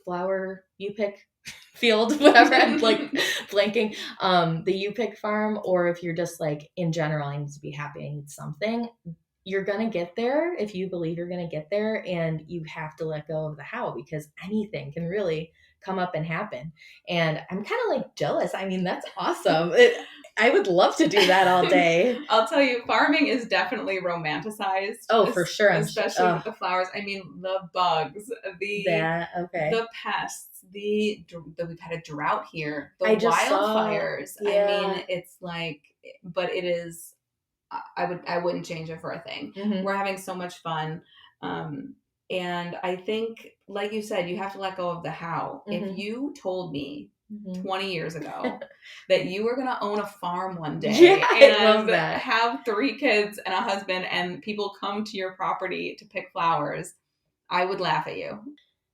flower you pick field, whatever, I'm like blanking, the you pick farm, or if you're just like, in general, I need to be happy, I need something, you're going to get there if you believe you're going to get there, and you have to let go of the how, because anything can really come up and happen. And I'm kind of like jealous. I mean, that's awesome. I would love to do that all day. I'll tell you, farming is definitely romanticized. Oh, for sure. Especially with the flowers. I mean, the bugs, the pests, we've had a drought here, the wildfires. I mean, it's like, but it is, I wouldn't change it for a thing. Mm-hmm. We're having so much fun. And I think, like you said, you have to let go of the how. Mm-hmm. If you told me 20 years ago that you were going to own a farm one day and have 3 kids and a husband and people come to your property to pick flowers, I would laugh at you.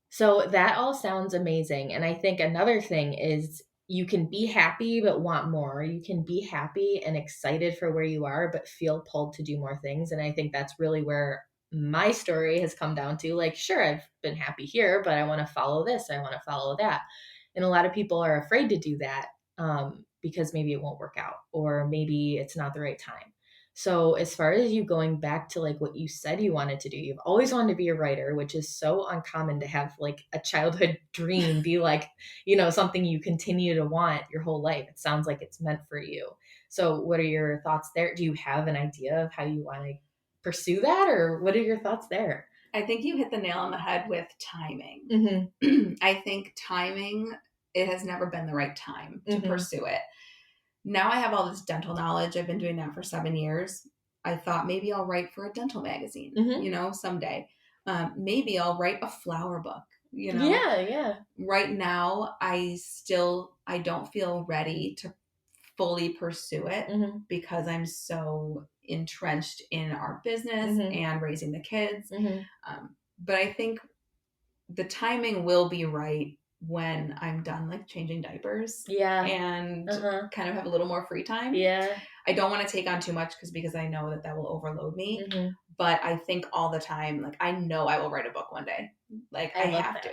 So that all sounds amazing. And I think another thing is, you can be happy but want more. You can be happy and excited for where you are but feel pulled to do more things. And I think that's really where my story has come down to. Like, sure, I've been happy here, but I want to follow this, I want to follow that. And a lot of people are afraid to do that because maybe it won't work out, or maybe it's not the right time. So as far as you going back to like what you said you wanted to do, you've always wanted to be a writer, which is so uncommon to have like a childhood dream be like, you know, something you continue to want your whole life. It sounds like it's meant for you. So what are your thoughts there? Do you have an idea of how you want to pursue that, or what are your thoughts there? I think you hit the nail on the head with timing. Mm-hmm. I think timing, it has never been the right time to pursue it. Now I have all this dental knowledge. I've been doing that for 7 years. I thought maybe I'll write for a dental magazine, you know, someday. Maybe I'll write a flower book, you know. Yeah. Right now, I don't feel ready to fully pursue it because I'm so entrenched in our business and raising the kids. But I think the timing will be right when I'm done like changing diapers and kind of have a little more free time. I don't want to take on too much because I know that will overload me. But I think all the time, like, I know I will write a book one day. Like, I have to.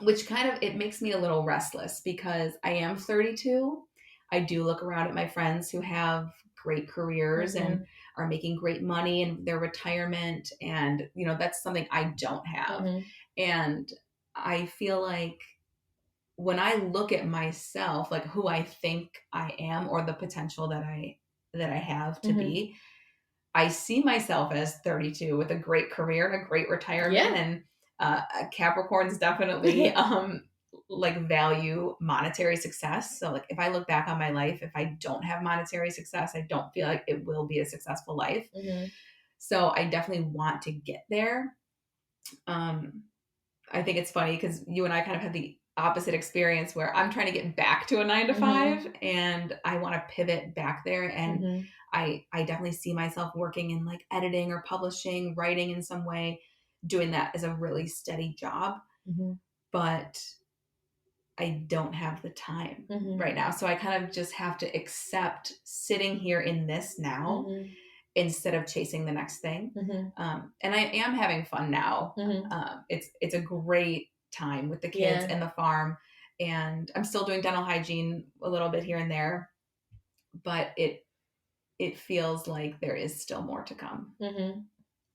Which kind of, it makes me a little restless because I am 32. I do look around at my friends who have great careers and are making great money in their retirement. And, you know, that's something I don't have. And I feel like when I look at myself, like who I think I am or the potential that I have to be, I see myself as 32 with a great career and a great retirement. And Capricorns definitely like value monetary success. So like if I look back on my life, if I don't have monetary success, I don't feel like it will be a successful life. So I definitely want to get there. I think it's funny because you and I kind of had the opposite experience where I'm trying to get back to a 9 to 5 and I want to pivot back there. And I definitely see myself working in like editing or publishing, writing in some way, doing that as a really steady job. But I don't have the time right now. So I kind of just have to accept sitting here in this now instead of chasing the next thing. And I am having fun now. It's a great time with the kids and the farm. And I'm still doing dental hygiene a little bit here and there. But it feels like there is still more to come.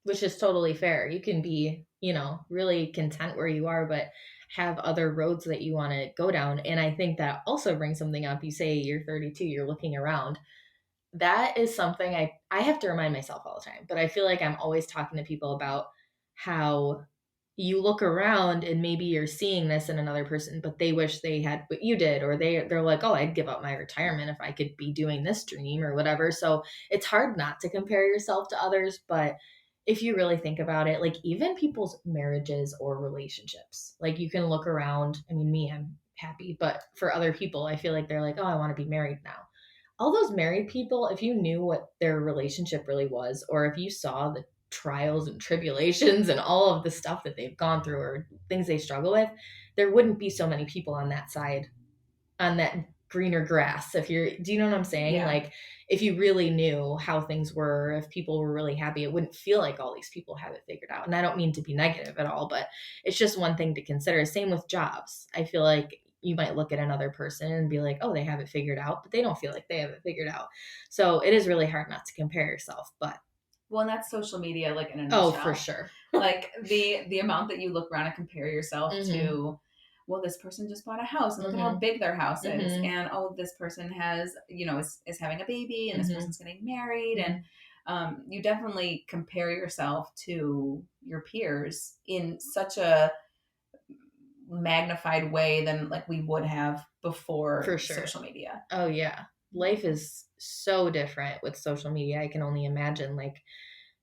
Which is totally fair. You can be, you know, really content where you are, but have other roads that you want to go down. And I think that also brings something up. You say you're 32, you're looking around. That is something I have to remind myself all the time, but I feel like I'm always talking to people about how you look around and maybe you're seeing this in another person, but they wish they had what you did, or they're like, oh, I'd give up my retirement if I could be doing this dream or whatever. So it's hard not to compare yourself to others, but if you really think about it, like even people's marriages or relationships, like you can look around. I mean, I'm happy, but for other people, I feel like they're like, oh, I want to be married now. All those married people, if you knew what their relationship really was, or if you saw the trials and tribulations and all of the stuff that they've gone through or things they struggle with, there wouldn't be so many people on that side, on that greener grass. Do you know what I'm saying? Yeah. Like, if you really knew how things were, if people were really happy, it wouldn't feel like all these people have it figured out. And I don't mean to be negative at all, but it's just one thing to consider. Same with jobs. I feel like you might look at another person and be like, oh, they have it figured out, but they don't feel like they have it figured out. So it is really hard not to compare yourself, but. Well, and that's social media, like, in a nutshell. Oh, for sure. Like, the amount that you look around and compare yourself to, well, this person just bought a house and look at how big their house is. And, oh, this person has, is having a baby, and this person's getting married. And you definitely compare yourself to your peers in such a magnified way than like we would have before For sure. social media. Oh, yeah. Life is so different with social media. I can only imagine, like,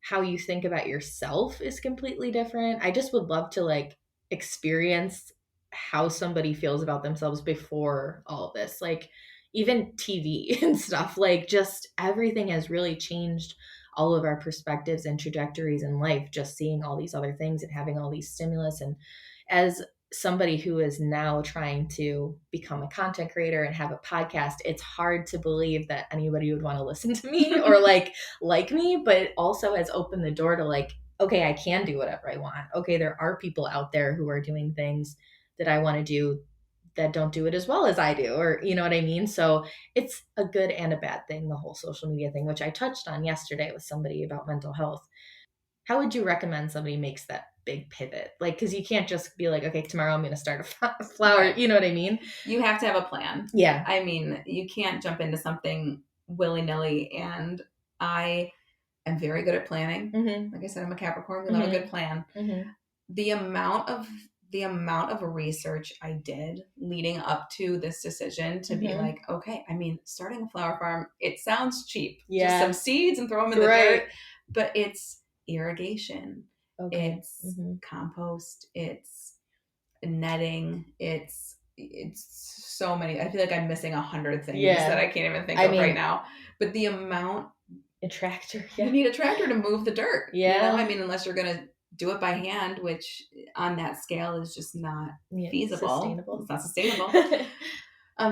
how you think about yourself is completely different. I just would love to, like, experience how somebody feels about themselves before all of this. Like, even TV and stuff, like, just everything has really changed all of our perspectives and trajectories in life, just seeing all these other things and having all these stimulus. And as somebody who is now trying to become a content creator and have a podcast, it's hard to believe that anybody would want to listen to me or like me, but it also has opened the door to, like, okay, I can do whatever I want. Okay, there are people out there who are doing things that I want to do that don't do it as well as I do, or you know what I mean? So it's a good and a bad thing, the whole social media thing, which I touched on yesterday with somebody about mental health. How would you recommend somebody makes that big pivot? Like, because you can't just be like, okay, tomorrow I'm going to start a flower. Right. You know what I mean? You have to have a plan. Yeah. I mean, you can't jump into something willy-nilly. And I am very good at planning. Like I said, I'm a Capricorn. We love a good plan. The amount of research I did leading up to this decision to be like, okay, I mean, starting a flower farm, it sounds cheap. Yeah. Just some seeds and throw them in the dirt. But it's irrigation. Okay. It's compost. It's netting. It's so many. I feel like I'm missing 100 things that I can't even think of right now. But the amount. A tractor. Yeah. You need a tractor to move the dirt. Yeah. You know? I mean, unless you're going to do it by hand, which on that scale is just not feasible. Sustainable. It's not sustainable.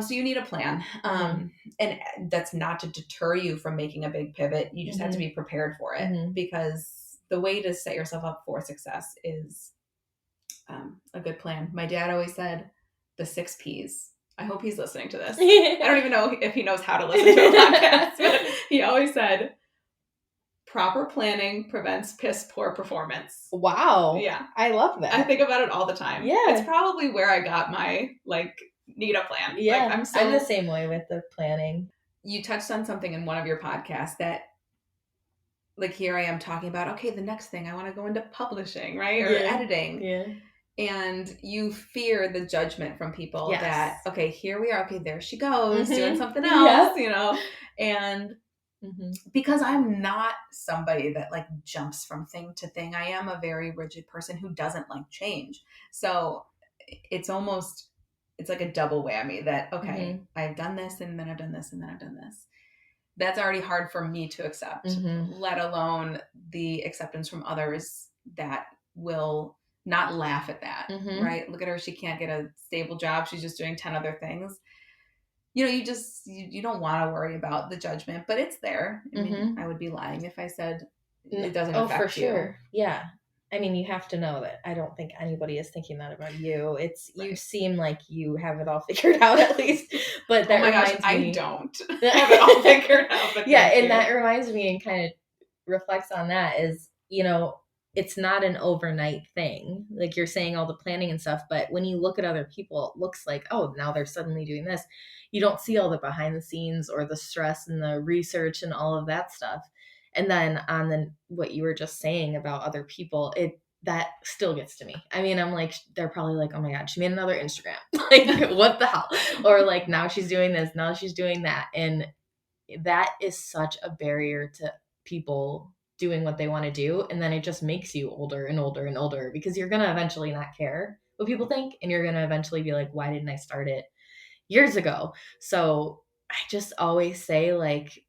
So you need a plan. And that's not to deter you from making a big pivot. You just have to be prepared for it, because the way to set yourself up for success is a good plan. My dad always said the 6 Ps. I hope he's listening to this. I don't even know if he knows how to listen to a podcast, but he always said, proper planning prevents piss poor performance. Wow. Yeah. I love that. I think about it all the time. Yeah. It's probably where I got my, like, need a plan. Yeah. Like, I'm the same way with the planning. You touched on something in one of your podcasts that, like, here I am talking about, okay, the next thing I want to go into publishing, right? Or editing. Yeah. And you fear the judgment from people that, okay, here we are. Okay, there she goes doing something else, you know? And because I'm not somebody that, like, jumps from thing to thing. I am a very rigid person who doesn't like change. So it's like a double whammy that, okay, I've done this and then I've done this and then I've done this. That's already hard for me to accept, let alone the acceptance from others that will not laugh at that, right? Look at her. She can't get a stable job. She's just doing 10 other things. You know, you don't want to worry about the judgment, but it's there. I mean, I would be lying if I said it doesn't affect you. Oh, for sure. Yeah. I mean, you have to know that I don't think anybody is thinking that about you. You seem like you have it all figured out, at least. But that reminds me, I don't have it all figured out. But yeah, and that reminds me and kind of reflects on that is, you know, it's not an overnight thing. Like, you're saying all the planning and stuff, but when you look at other people, it looks like, oh, now they're suddenly doing this. You don't see all the behind the scenes or the stress and the research and all of that stuff. And then on what you were just saying about other people, that still gets to me. I mean, I'm like, they're probably like, oh my God, she made another Instagram. Like, what the hell? Or like, now she's doing this, now she's doing that. And that is such a barrier to people doing what they want to do. And then it just makes you older and older and older, because you're going to eventually not care what people think. And you're going to eventually be like, why didn't I start it years ago? So I just always say, like,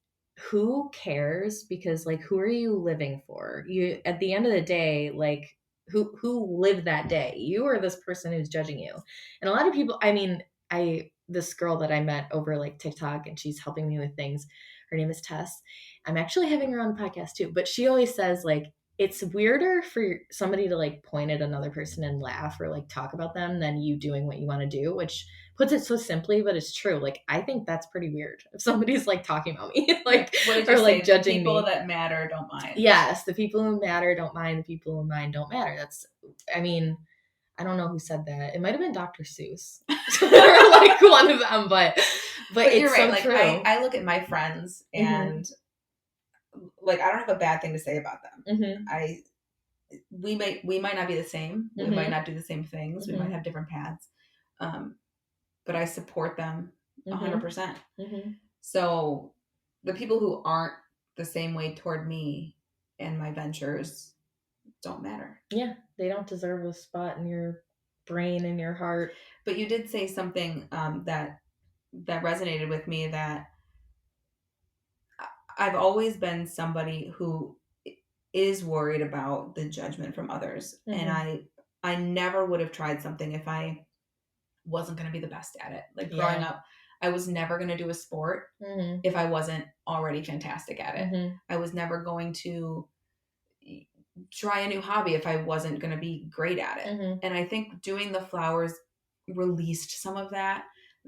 who cares? Because, like, who are you living for? You, at the end of the day, like, who lived that day? You or this person who's judging you? And a lot of people, I mean, I this girl that I met over like TikTok, and she's helping me with things. Her name is Tess. I'm actually having her on the podcast too, but she always says like, it's weirder for somebody to like point at another person and laugh or like talk about them than you doing what you want to do, which puts it so simply, but it's true. Like, I think that's pretty weird if somebody's like talking about me, like, what did you or say? like judging people me. that matter don't mind. Yes, the people who matter don't mind. The people who mind don't matter. That's, I mean, I don't know who said that. It might have been Dr. Seuss or like one of them, but it's you're right. so Like true. I look at my friends and like I don't have a bad thing to say about them. We might not be the same. We might not do the same things. We might have different paths. But I support them 100%. So the people who aren't the same way toward me and my ventures don't matter. Yeah, they don't deserve a spot in your brain and your heart. But you did say something that resonated with me, that I've always been somebody who is worried about the judgment from others. And I never would have tried something if I wasn't going to be the best at it. Like growing up, I was never going to do a sport if I wasn't already fantastic at it. I was never going to try a new hobby if I wasn't going to be great at it. And I think doing the flowers released some of that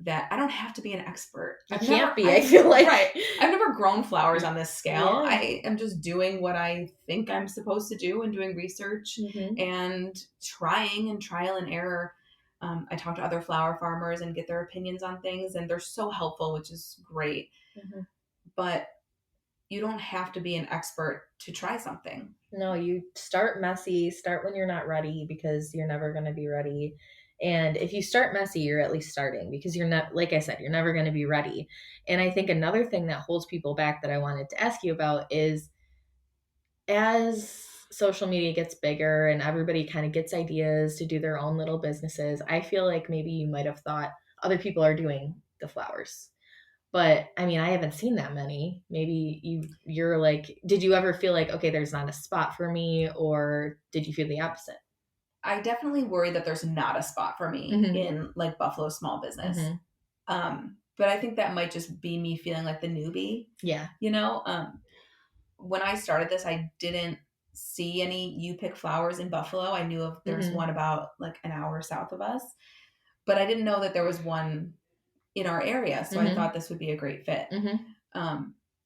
I don't have to be an expert. I feel like. Right. I've never grown flowers on this scale. I am just doing what I think I'm supposed to do and doing research and trying and trial and error. I talk to other flower farmers and get their opinions on things, and they're so helpful, which is great. But you don't have to be an expert to try something. No, you start messy, start when you're not ready, because you're never going to be ready. And if you start messy, you're at least starting, because you're not, like I said, you're never going to be ready. And I think another thing that holds people back that I wanted to ask you about is, as social media gets bigger and everybody kind of gets ideas to do their own little businesses, I feel like maybe you might have thought other people are doing the flowers. But I mean, I haven't seen that many. Maybe you're like, did you ever feel like, okay, there's not a spot for me, or did you feel the opposite? I definitely worry that there's not a spot for me in like Buffalo small business. But I think that might just be me feeling like the newbie. Yeah. You know, when I started this, I didn't see any You Pick flowers in Buffalo. I knew of there's one about like an hour south of us, but I didn't know that there was one in our area. So I thought this would be a great fit.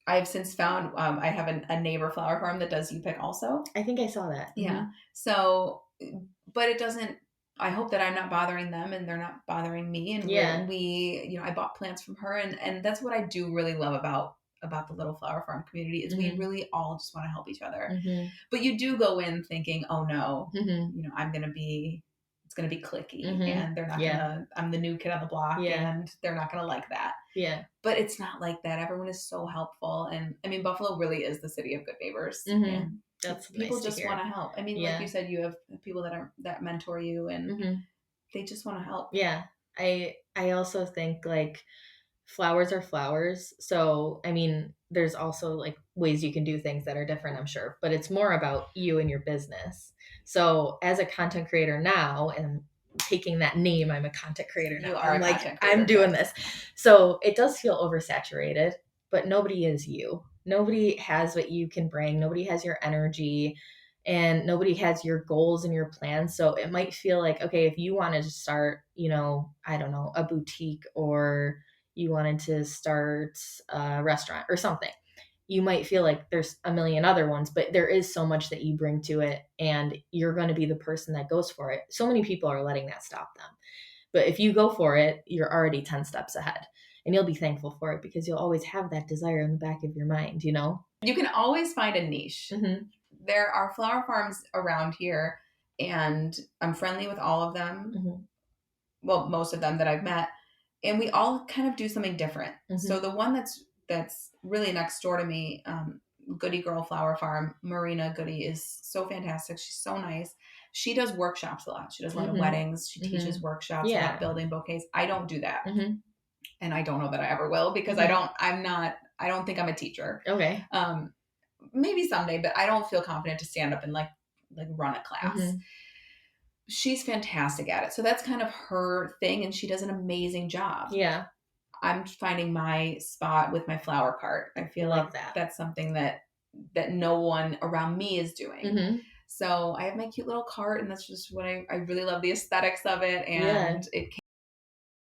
I've since found I have a neighbor flower farm that does You Pick also. I think I saw that. Yeah. So, but it doesn't, I hope that I'm not bothering them and they're not bothering me. And we, you know, I bought plants from her, and that's what I do really love about the little flower farm community is we really all just want to help each other. But you do go in thinking, oh no, you know, it's going to be cliquey and they're not gonna, I'm the new kid on the block and they're not going to like that. Yeah. But it's not like that. Everyone is so helpful. And I mean, Buffalo really is the city of good neighbors. And that's people nice just want to help. I mean, like you said, you have people that mentor you and they just want to help. Yeah. I also think like flowers are flowers. So, I mean, there's also like ways you can do things that are different, I'm sure, but it's more about you and your business. So as a content creator now, and I'm taking that name, I'm a content creator now. I'm like, I'm doing this. So it does feel oversaturated, but nobody is you. Nobody has what you can bring. Nobody has your energy, and nobody has your goals and your plans. So it might feel like, okay, if you wanted to start, you know, I don't know, a boutique, or you wanted to start a restaurant or something, you might feel like there's a million other ones, but there is so much that you bring to it, and you're going to be the person that goes for it. So many people are letting that stop them. But if you go for it, you're already 10 steps ahead, and you'll be thankful for it, because you'll always have that desire in the back of your mind, you know? You can always find a niche. There are flower farms around here, and I'm friendly with all of them. Well, most of them that I've met. And we all kind of do something different. So the one that's really next door to me, Goody Girl Flower Farm, Marina Goody, is so fantastic. She's so nice. She does workshops a lot. She does a lot of weddings. She teaches workshops about building bouquets. I don't do that. And I don't know that I ever will, because I don't think I'm a teacher. Okay. Maybe someday, but I don't feel confident to stand up and like run a class. she's fantastic at it. So that's kind of her thing, and she does an amazing job. Yeah. I'm finding my spot with my flower cart. I feel Love like that. that's something that no one around me is doing. Mm-hmm. So I have my cute little cart, and that's just what I really love the aesthetics of it, and it